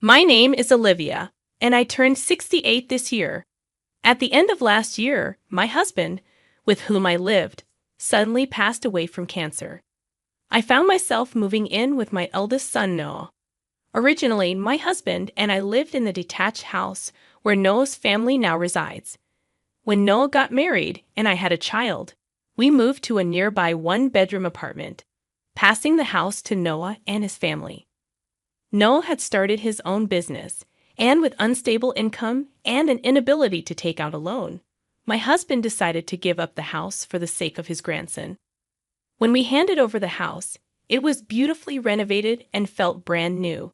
My name is Olivia, and I turned 68 this year. At the end of last year, my husband, with whom I lived, suddenly passed away from cancer. I found myself moving in with my eldest son, Noah. Originally, my husband and I lived in the detached house where Noah's family now resides. When Noah got married and I had a child, we moved to a nearby one-bedroom apartment, passing the house to Noah and his family. Noah had started his own business, and with unstable income and an inability to take out a loan, my husband decided to give up the house for the sake of his grandson. When we handed over the house, it was beautifully renovated and felt brand new.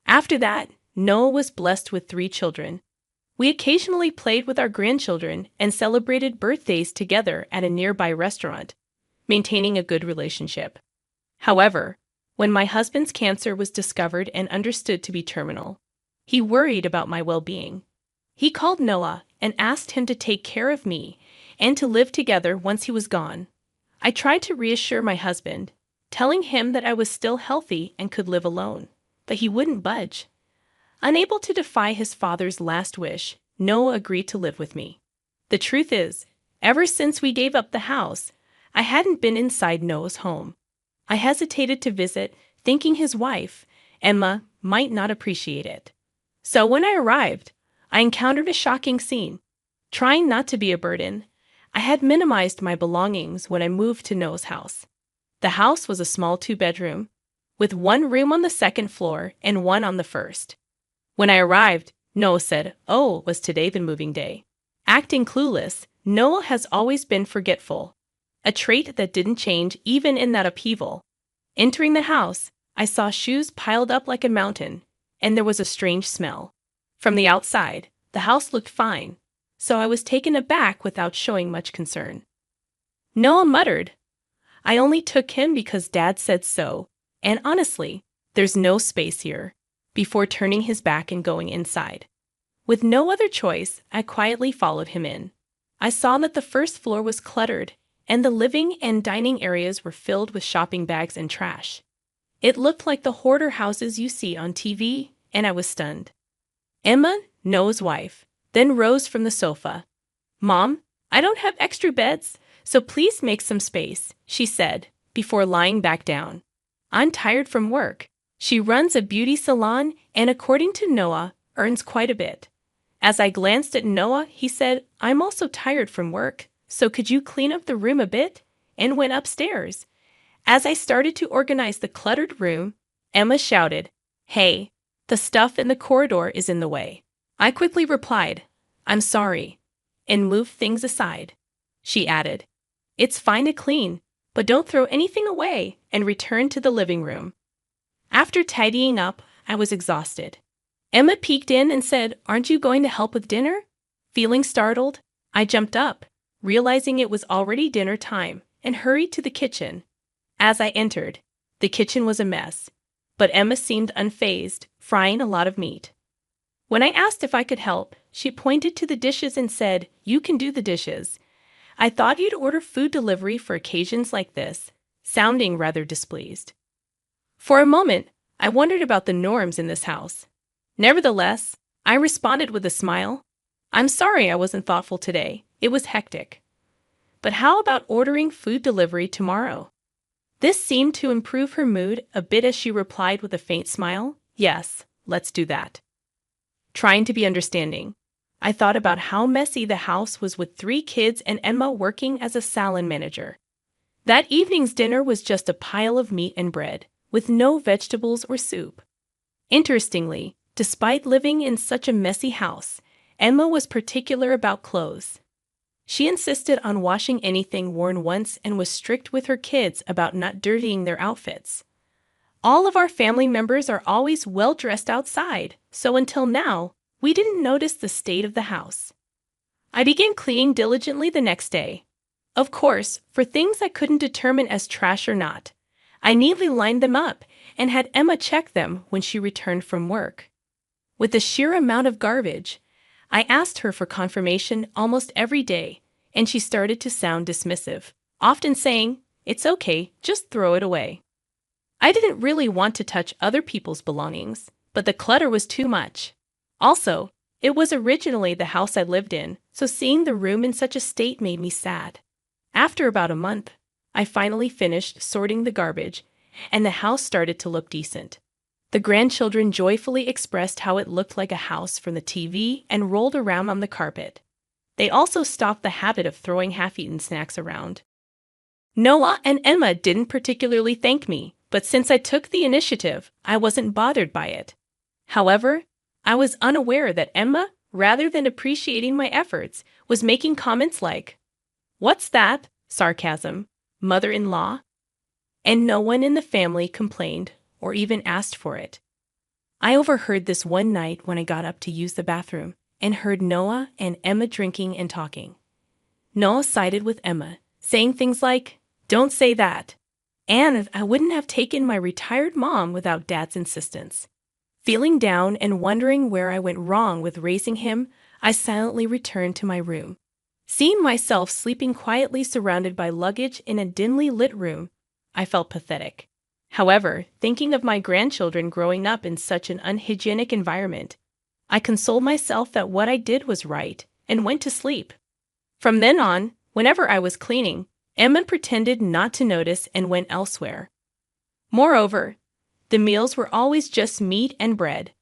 After that, Noah was blessed with 3 children. We occasionally played with our grandchildren and celebrated birthdays together at a nearby restaurant, maintaining a good relationship. However, when my husband's cancer was discovered and understood to be terminal, he worried about my well-being. He called Noah and asked him to take care of me and to live together once he was gone. I tried to reassure my husband, telling him that I was still healthy and could live alone, but he wouldn't budge. Unable to defy his father's last wish, Noah agreed to live with me. The truth is, ever since we gave up the house, I hadn't been inside Noah's home. I hesitated to visit, thinking his wife, Emma, might not appreciate it. So when I arrived, I encountered a shocking scene. Trying not to be a burden, I had minimized my belongings when I moved to Noah's house. The house was a small 2-bedroom, with 1 room on the 2nd floor and 1 on the 1st. When I arrived, Noah said, "Oh, was today the moving day?" Acting clueless, Noah has always been forgetful, a trait that didn't change even in that upheaval. Entering the house, I saw shoes piled up like a mountain, and there was a strange smell. From the outside, the house looked fine, so I was taken aback without showing much concern. Noah muttered, "I only took him because Dad said so, and honestly, there's no space here," before turning his back and going inside. With no other choice, I quietly followed him in. I saw that the 1st floor was cluttered, and the living and dining areas were filled with shopping bags and trash. It looked like the hoarder houses you see on TV, and I was stunned. Emma, Noah's wife, then rose from the sofa. "Mom, I don't have extra beds, so please make some space," she said, before lying back down. "I'm tired from work." She runs a beauty salon and, according to Noah, earns quite a bit. As I glanced at Noah, he said, "I'm also tired from work, so could you clean up the room a bit?" and went upstairs. As I started to organize the cluttered room, Emma shouted, "Hey, the stuff in the corridor is in the way." I quickly replied, "I'm sorry," and moved things aside. She added, "It's fine to clean, but don't throw anything away," and returned to the living room. After tidying up, I was exhausted. Emma peeked in and said, "Aren't you going to help with dinner?" Feeling startled, I jumped up, realizing it was already dinner time, and hurried to the kitchen. As I entered, the kitchen was a mess, but Emma seemed unfazed, frying a lot of meat. When I asked if I could help, she pointed to the dishes and said, "You can do the dishes. I thought you'd order food delivery for occasions like this," sounding rather displeased. For a moment, I wondered about the norms in this house. Nevertheless, I responded with a smile. "I'm sorry I wasn't thoughtful today. It was hectic. But how about ordering food delivery tomorrow?" This seemed to improve her mood a bit as she replied with a faint smile, "Yes, let's do that." Trying to be understanding, I thought about how messy the house was with 3 kids and Emma working as a salon manager. That evening's dinner was just a pile of meat and bread, with no vegetables or soup. Interestingly, despite living in such a messy house, Emma was particular about clothes. She insisted on washing anything worn once and was strict with her kids about not dirtying their outfits. All of our family members are always well-dressed outside, so until now, we didn't notice the state of the house. I began cleaning diligently the next day. Of course, for things I couldn't determine as trash or not, I neatly lined them up and had Emma check them when she returned from work. With the sheer amount of garbage, I asked her for confirmation almost every day, and she started to sound dismissive, often saying, "It's okay, just throw it away." I didn't really want to touch other people's belongings, but the clutter was too much. Also, it was originally the house I lived in, so seeing the room in such a state made me sad. After about a month, I finally finished sorting the garbage, and the house started to look decent. The grandchildren joyfully expressed how it looked like a house from the TV and rolled around on the carpet. They also stopped the habit of throwing half-eaten snacks around. Noah and Emma didn't particularly thank me, but since I took the initiative, I wasn't bothered by it. However, I was unaware that Emma, rather than appreciating my efforts, was making comments like, "What's that?" sarcasm, mother-in-law? And no one in the family complained or even asked for it. I overheard this one night when I got up to use the bathroom and heard Noah and Emma drinking and talking. Noah sided with Emma, saying things like, "Don't say that," and I wouldn't have taken my retired mom without Dad's insistence. Feeling down and wondering where I went wrong with raising him, I silently returned to my room. Seeing myself sleeping quietly surrounded by luggage in a dimly lit room, I felt pathetic. However, thinking of my grandchildren growing up in such an unhygienic environment, I consoled myself that what I did was right and went to sleep. From then on, whenever I was cleaning, Emma pretended not to notice and went elsewhere. Moreover, the meals were always just meat and bread.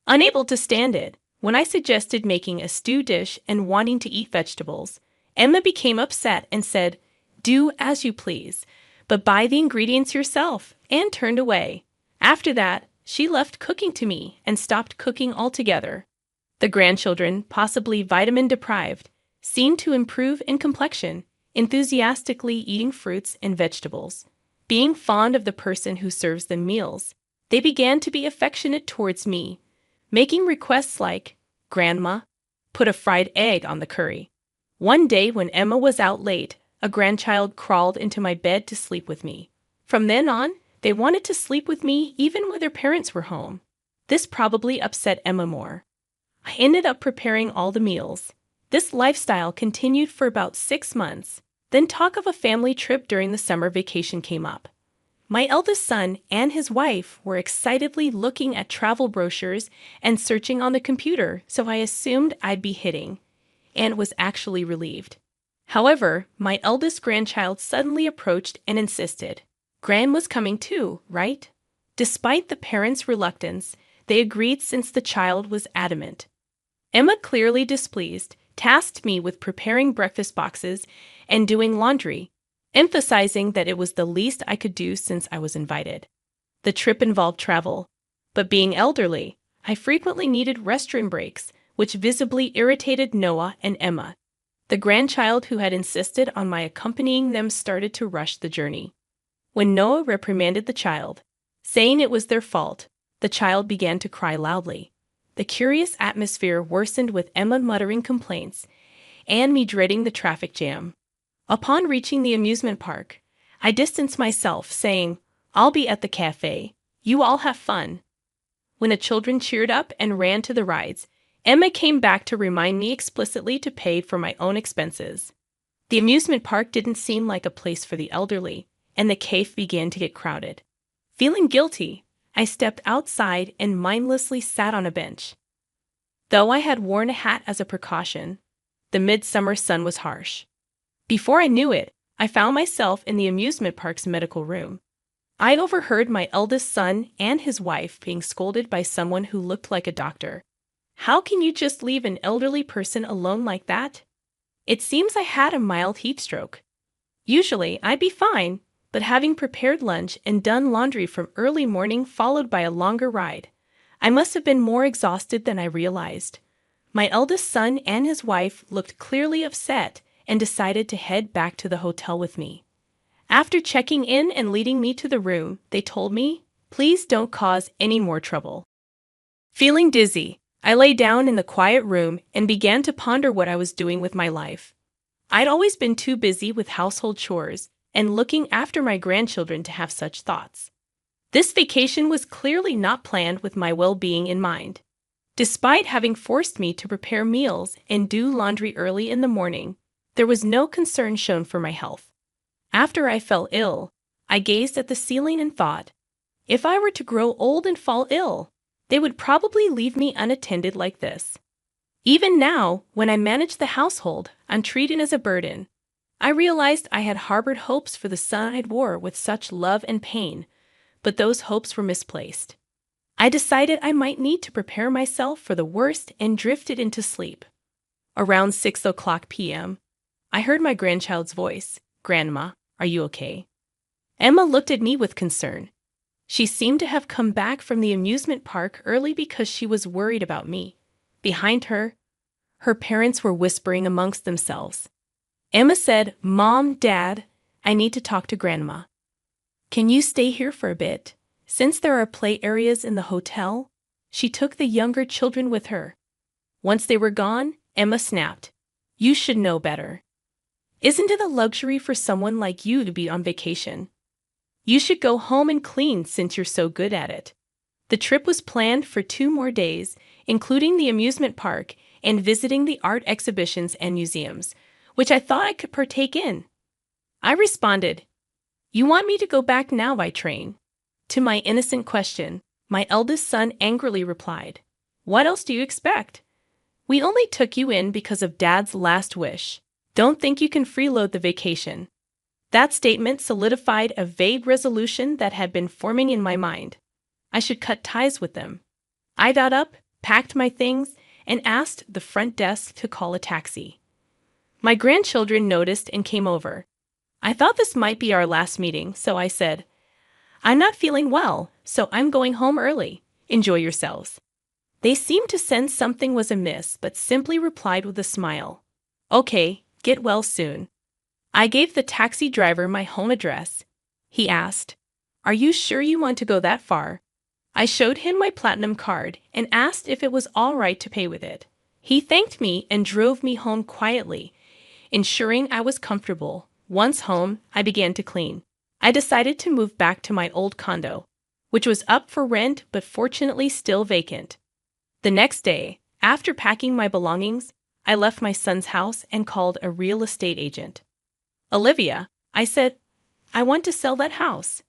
Unable to stand it, when I suggested making a stew dish and wanting to eat vegetables, Emma became upset and said, "Do as you please, but buy the ingredients yourself," and turned away. After that, she left cooking to me and stopped cooking altogether. The grandchildren, possibly vitamin deprived, seemed to improve in complexion, enthusiastically eating fruits and vegetables. Being fond of the person who serves them meals, they began to be affectionate towards me, making requests like, "Grandma, put a fried egg on the curry." One day when Emma was out late, a grandchild crawled into my bed to sleep with me. From then on, they wanted to sleep with me even when their parents were home. This probably upset Emma more. I ended up preparing all the meals. This lifestyle continued for about 6 months. Then talk of a family trip during the summer vacation came up. My eldest son and his wife were excitedly looking at travel brochures and searching on the computer, so I assumed I'd be hitting, and was actually relieved. However, my eldest grandchild suddenly approached and insisted, "Gran was coming too, right?" Despite the parents' reluctance, they agreed since the child was adamant. Emma, clearly displeased, tasked me with preparing breakfast boxes and doing laundry, emphasizing that it was the least I could do since I was invited. The trip involved travel, but being elderly, I frequently needed restroom breaks, which visibly irritated Noah and Emma. The grandchild who had insisted on my accompanying them started to rush the journey. When Noah reprimanded the child, saying it was their fault, the child began to cry loudly. The curious atmosphere worsened with Emma muttering complaints and me dreading the traffic jam. Upon reaching the amusement park, I distanced myself, saying, "I'll be at the cafe. You all have fun." When the children cheered up and ran to the rides, Emma came back to remind me explicitly to pay for my own expenses. The amusement park didn't seem like a place for the elderly, and the cafe began to get crowded. Feeling guilty, I stepped outside and mindlessly sat on a bench. Though I had worn a hat as a precaution, the midsummer sun was harsh. Before I knew it, I found myself in the amusement park's medical room. I'd overheard my eldest son and his wife being scolded by someone who looked like a doctor. "How can you just leave an elderly person alone like that?" It seems I had a mild heat stroke. Usually, I'd be fine, but having prepared lunch and done laundry from early morning followed by a longer ride, I must have been more exhausted than I realized. My eldest son and his wife looked clearly upset and decided to head back to the hotel with me. After checking in and leading me to the room, they told me, "Please don't cause any more trouble." Feeling dizzy, I lay down in the quiet room and began to ponder what I was doing with my life. I'd always been too busy with household chores and looking after my grandchildren to have such thoughts. This vacation was clearly not planned with my well-being in mind. Despite having forced me to prepare meals and do laundry early in the morning, there was no concern shown for my health. After I fell ill, I gazed at the ceiling and thought, if I were to grow old and fall ill, They would probably leave me unattended like this. Even now, when I manage the household, I'm treated as a burden. I realized I had harbored hopes for the son I'd wore with such love and pain, but those hopes were misplaced. I decided I might need to prepare myself for the worst and drifted into sleep. Around 6 o'clock p.m., I heard my grandchild's voice. "Grandma, are you okay?" Emma looked at me with concern. She seemed to have come back from the amusement park early because she was worried about me. Behind her, her parents were whispering amongst themselves. Emma said, "Mom, Dad, I need to talk to Grandma. Can you stay here for a bit? Since there are play areas in the hotel." She took the younger children with her. Once they were gone, Emma snapped, "You should know better. Isn't it a luxury for someone like you to be on vacation? You should go home and clean since you're so good at it." The trip was planned for 2 more days, including the amusement park and visiting the art exhibitions and museums, which I thought I could partake in. I responded, "You want me to go back now by train?" To my innocent question, my eldest son angrily replied, "What else do you expect? We only took you in because of Dad's last wish. Don't think you can freeload the vacation." That statement solidified a vague resolution that had been forming in my mind. I should cut ties with them. I got up, packed my things, and asked the front desk to call a taxi. My grandchildren noticed and came over. I thought this might be our last meeting, so I said, "I'm not feeling well, so I'm going home early. Enjoy yourselves." They seemed to sense something was amiss, but simply replied with a smile, "Okay, get well soon." I gave the taxi driver my home address. He asked, "Are you sure you want to go that far?" I showed him my platinum card and asked if it was all right to pay with it. He thanked me and drove me home quietly, ensuring I was comfortable. Once home, I began to clean. I decided to move back to my old condo, which was up for rent but fortunately still vacant. The next day, after packing my belongings, I left my son's house and called a real estate agent. "Olivia," I said, "I want to sell that house."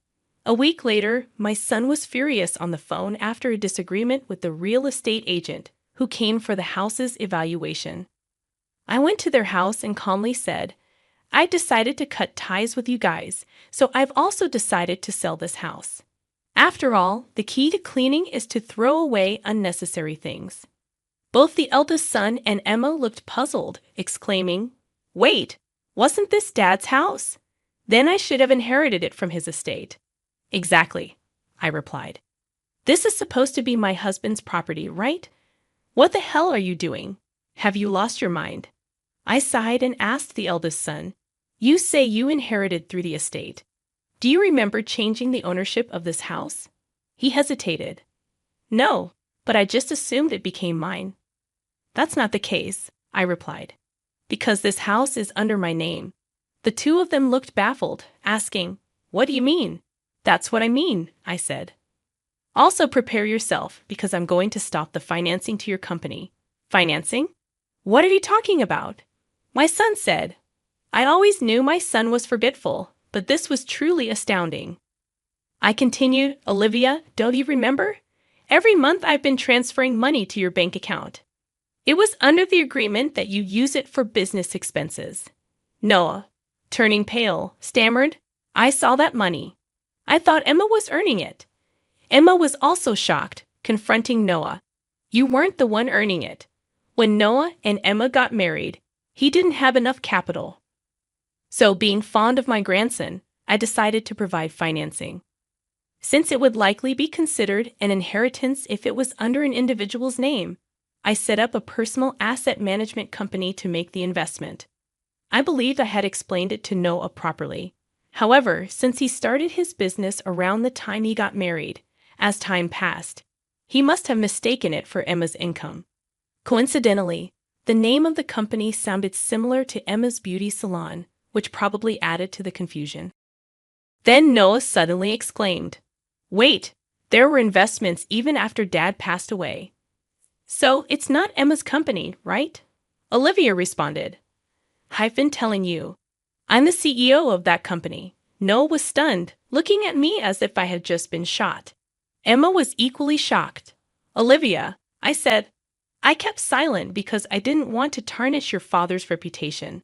A week later, my son was furious on the phone after a disagreement with the real estate agent who came for the house's evaluation. I went to their house and calmly said, "I decided to cut ties with you guys, so I've also decided to sell this house. After all, the key to cleaning is to throw away unnecessary things." Both the eldest son and Emma looked puzzled, exclaiming, "Wait, wasn't this Dad's house? Then I should have inherited it from his estate." "Exactly," I replied. "This is supposed to be my husband's property, right? What the hell are you doing? Have you lost your mind?" I sighed and asked the eldest son, "You say you inherited through the estate. Do you remember changing the ownership of this house?" He hesitated. "No, but I just assumed it became mine." "That's not the case," I replied, "because this house is under my name." The two of them looked baffled, asking, "What do you mean?" "That's what I mean," I said. "Also prepare yourself, because I'm going to stop the financing to your company." "Financing? What are you talking about?" My son said. I always knew my son was forgetful, but this was truly astounding. I continued, "Olivia, don't you remember? Every month I've been transferring money to your bank account. It was under the agreement that you use it for business expenses." Noah, turning pale, stammered, "I saw that money. I thought Emma was earning it." Emma was also shocked, confronting Noah. "You weren't the one earning it. When Noah and Emma got married, he didn't have enough capital. So, being fond of my grandson, I decided to provide financing. Since it would likely be considered an inheritance if it was under an individual's name, I set up a personal asset management company to make the investment. I believed I had explained it to Noah properly. However, since he started his business around the time he got married, as time passed, he must have mistaken it for Emma's income. Coincidentally, the name of the company sounded similar to Emma's beauty salon, which probably added to the confusion. Then Noah suddenly exclaimed, "Wait, there were investments even after Dad passed away. So it's not Emma's company, right?" Olivia responded, "I've been telling you. I'm the CEO of that company." Noah was stunned, looking at me as if I had just been shot. Emma was equally shocked. Olivia, I said, I kept silent because I didn't want to tarnish your father's reputation.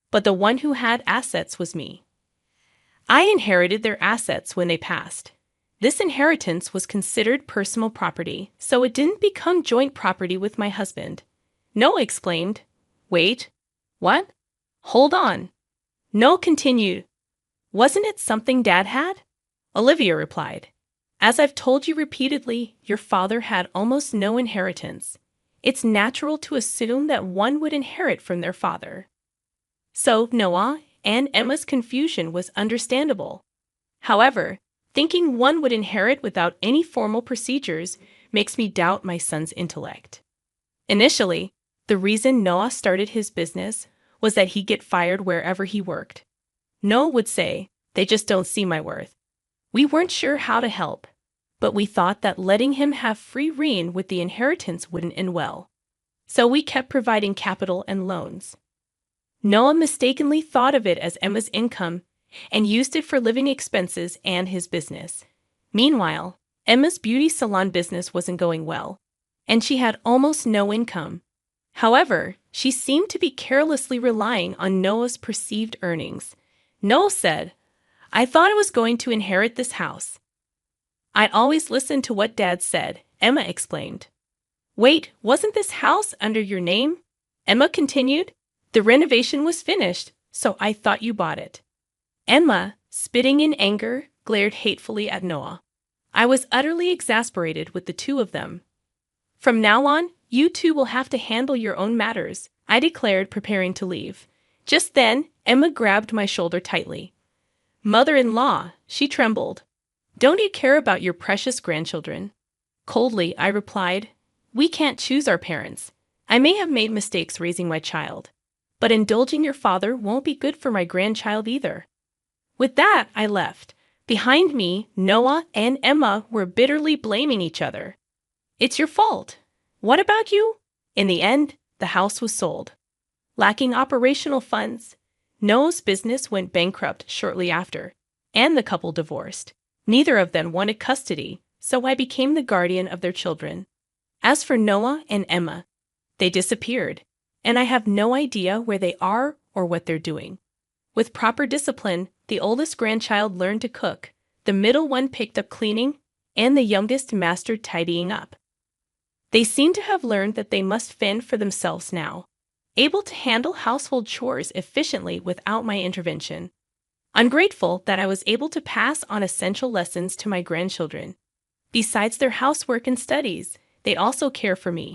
But the one who had assets was me. I inherited their assets when they passed. This inheritance was considered personal property, so it didn't become joint property with my husband. Noah exclaimed. Wait, what? Hold on. Noah continued. Wasn't it something Dad had? Olivia replied. As I've told you repeatedly, your father had almost no inheritance. It's natural to assume that one would inherit from their father. So Noah and Emma's confusion was understandable. However, thinking one would inherit without any formal procedures makes me doubt my son's intellect. Initially, the reason Noah started his business was that he'd get fired wherever he worked. Noah would say, they just don't see my worth. We weren't sure how to help, but we thought that letting him have free rein with the inheritance wouldn't end well. So we kept providing capital and loans. Noah mistakenly thought of it as Emma's income and used it for living expenses and his business. Meanwhile, Emma's beauty salon business wasn't going well, and she had almost no income. However, she seemed to be carelessly relying on Noah's perceived earnings. Noah said, I thought I was going to inherit this house. I'd always listened to what Dad said, Emma explained. Wait, wasn't this house under your name? Emma continued. The renovation was finished, so I thought you bought it. Emma, spitting in anger, glared hatefully at Noah. I was utterly exasperated with the two of them. From now on, you two will have to handle your own matters, I declared, preparing to leave. Just then, Emma grabbed my shoulder tightly. Mother-in-law, she trembled. Don't you care about your precious grandchildren? Coldly, I replied, we can't choose our parents. I may have made mistakes raising my child, but indulging your father won't be good for my grandchild either. With that, I left. Behind me, Noah and Emma were bitterly blaming each other. It's your fault. What about you? In the end, the house was sold. Lacking operational funds, Noah's business went bankrupt shortly after, and the couple divorced. Neither of them wanted custody, so I became the guardian of their children. As for Noah and Emma, they disappeared, and I have no idea where they are or what they're doing. With proper discipline, the oldest grandchild learned to cook, the middle one picked up cleaning, and the youngest mastered tidying up. They seem to have learned that they must fend for themselves now, able to handle household chores efficiently without my intervention. I'm grateful that I was able to pass on essential lessons to my grandchildren. Besides their housework and studies, they also care for me.